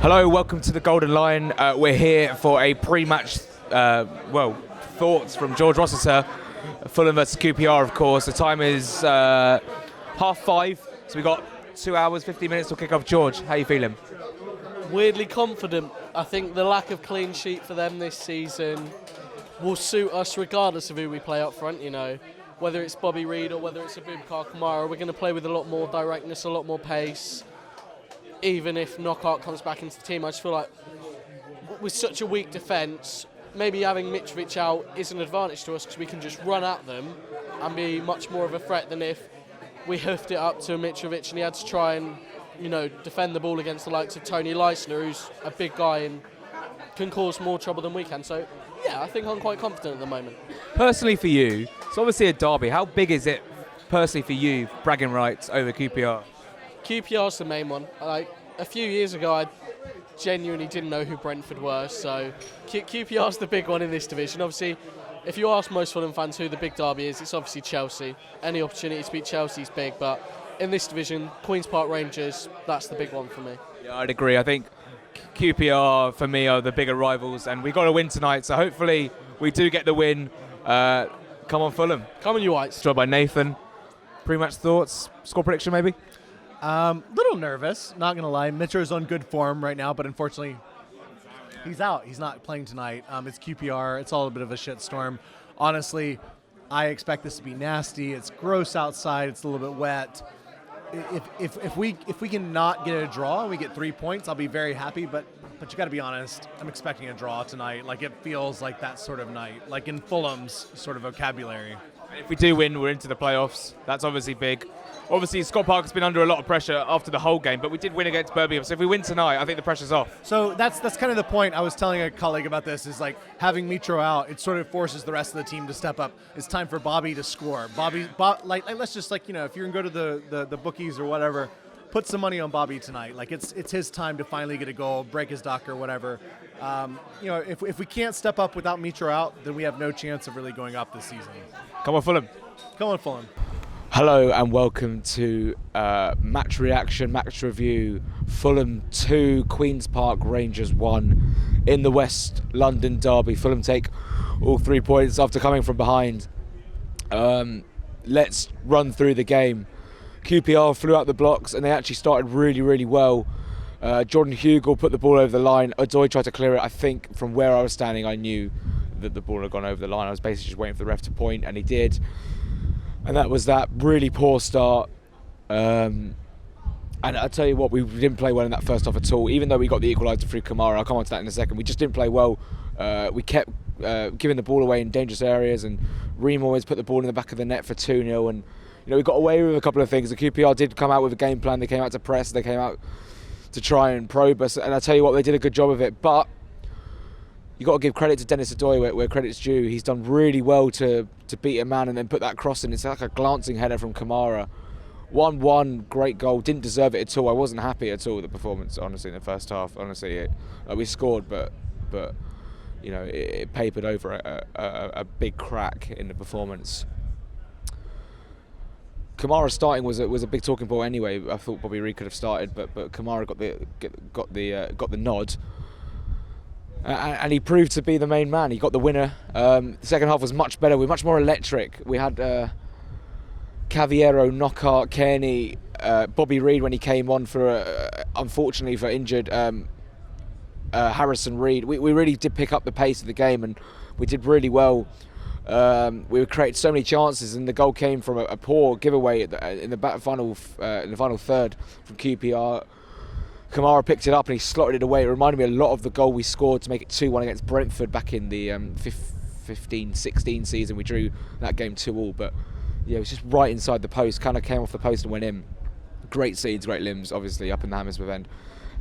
Hello, welcome to the Golden Lion. We're here for a pre-match, thoughts from George Rossiter, Fulham vs QPR, of course. The time is 5:30, so we've got 2 hours, 15 minutes to kick off. George, how are you feeling? Weirdly confident. I think the lack of clean sheet for them this season will suit us regardless of who we play up front, you know. Whether it's Bobby Reid or whether it's Abubakar Kamara, we're going to play with a lot more directness, a lot more pace. Even if Knockout comes back into the team, I just feel like with such a weak defence, maybe having Mitrovic out is an advantage to us because we can just run at them and be much more of a threat than if we hoofed it up to Mitrovic and he had to try and, you know, defend the ball against the likes of Tony Leisner, who's a big guy and can cause more trouble than we can. So, yeah, I think I'm quite confident at the moment. Personally for you, it's obviously a derby. How big is it, personally for you, bragging rights over QPR? QPR's the main one. Like, a few years ago, I genuinely didn't know who Brentford were, so QPR's the big one in this division. Obviously, if you ask most Fulham fans who the big derby is, it's obviously Chelsea. Any opportunity to beat Chelsea is big, but in this division, Queen's Park Rangers, that's the big one for me. Yeah, I'd agree. I think QPR, for me, are the bigger rivals, and we've got to win tonight, so hopefully we do get the win. Come on, Fulham. Come on, you Whites. Joined by Nathan. Pre-match thoughts, score prediction maybe? Little nervous, not going to lie. Mitro's on good form right now, but unfortunately, he's out. He's not playing tonight. It's QPR. It's all a bit of a shitstorm. Honestly, I expect this to be nasty. It's gross outside. It's a little bit wet. If we can not get a draw and we get 3 points, I'll be very happy. But you got to be honest. I'm expecting a draw tonight. Like, it feels like that sort of night, like in Fulham's sort of vocabulary. If we do win, we're into the playoffs. That's obviously big. Obviously, Scott Parker's been under a lot of pressure after the whole game, but we did win against Birmingham. So if we win tonight, I think the pressure's off. So that's kind of the point. I was telling a colleague about this, is like having Mitro out, it sort of forces the rest of the team to step up. It's time for Bobby to score. Like let's just, like, you know, if you're going to go to the bookies or whatever, put some money on Bobby tonight. Like, it's his time to finally get a goal, break his duck or whatever. You know, if we can't step up without Mitro out, then we have no chance of really going up this season. Come on, Fulham. Come on, Fulham. Hello and welcome to match reaction, match review. Fulham 2, Queen's Park Rangers 1 in the West London derby. Fulham take all 3 points after coming from behind. Let's run through the game. QPR flew out the blocks and they actually started really, really well. Jordan Hugill put the ball over the line. Odoi tried to clear it. I think from where I was standing, I knew that the ball had gone over the line. I was basically just waiting for the ref to point, and he did. And that was that really poor start. And I'll tell you what, we didn't play well in that first half at all. Even though we got the equaliser through Kamara, I'll come on to that in a second. We just didn't play well. We kept giving the ball away in dangerous areas, and Ream always put the ball in the back of the net for 2-0. And you know, we got away with a couple of things. The QPR did come out with a game plan. They came out to press. They came out to try and probe us. And I'll tell you what, they did a good job of it. But you got to give credit to Dennis Odoi where credit's due. He's done really well to beat a man and then put that cross in. It's like a glancing header from Kamara. 1-1, great goal. Didn't deserve it at all. I wasn't happy at all with the performance, honestly, in the first half. Honestly, we scored, but you know, it papered over a big crack in the performance. Kamara starting was a big talking point anyway. I thought Bobby Reid could have started, but Kamara got the nod. And he proved to be the main man. He got the winner. The second half was much better. We were much more electric. We had Cavallero, Knockout, Kearney, Bobby Reid when he came on for, unfortunately for injured Harrison Reed. We really did pick up the pace of the game, and we did really well. We created so many chances, and the goal came from a poor giveaway in the final third from QPR. Kamara picked it up and he slotted it away. It reminded me a lot of the goal we scored to make it 2-1 against Brentford back in the 15-16 season. We drew that game 2-2, but yeah, it was just right inside the post. Kind of came off the post and went in. Great seeds, great limbs, obviously up in the Hammersmith end,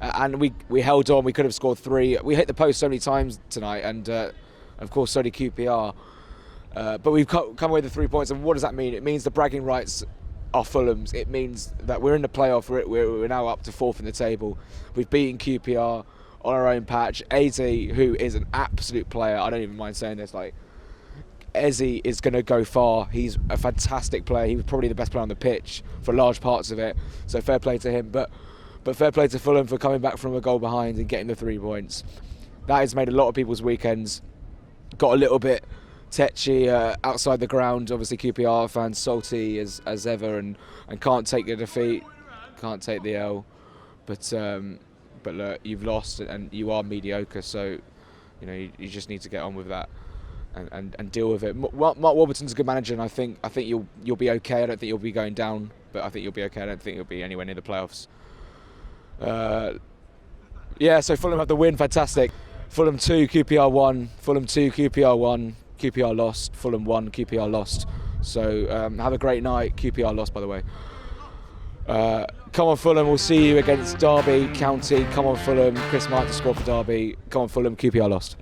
and we held on. We could have scored 3. We hit the post so many times tonight, and of course so did QPR. But we've come away with the 3 points, and what does that mean? It means the bragging rights are Fulham's. It means that we're in the playoff. We're now up to 4th in the table. We've beaten QPR on our own patch. Eze, who is an absolute player, I don't even mind saying this, like, Eze is going to go far. He's a fantastic player. He was probably the best player on the pitch for large parts of it, so fair play to him. But But fair play to Fulham for coming back from a goal behind and getting the 3 points. That has made a lot of people's weekends. Got a little bit tetchy outside the ground. Obviously QPR fans salty as ever and can't take the defeat, can't take the L. But look, you've lost and you are mediocre, so you just need to get on with that and deal with it. Mark Warburton's a good manager, and I think you'll be okay. I don't think you'll be going down, but I think you'll be okay. I don't think you'll be anywhere near the playoffs. So Fulham have the win, fantastic. Fulham 2, QPR 1. Fulham 2, QPR 1. QPR lost. Fulham 1, QPR lost. So have a great night. QPR lost, by the way. Come on Fulham, we'll see you against Derby County. Come on Fulham, Chris Martin to score for Derby. Come on Fulham, QPR lost.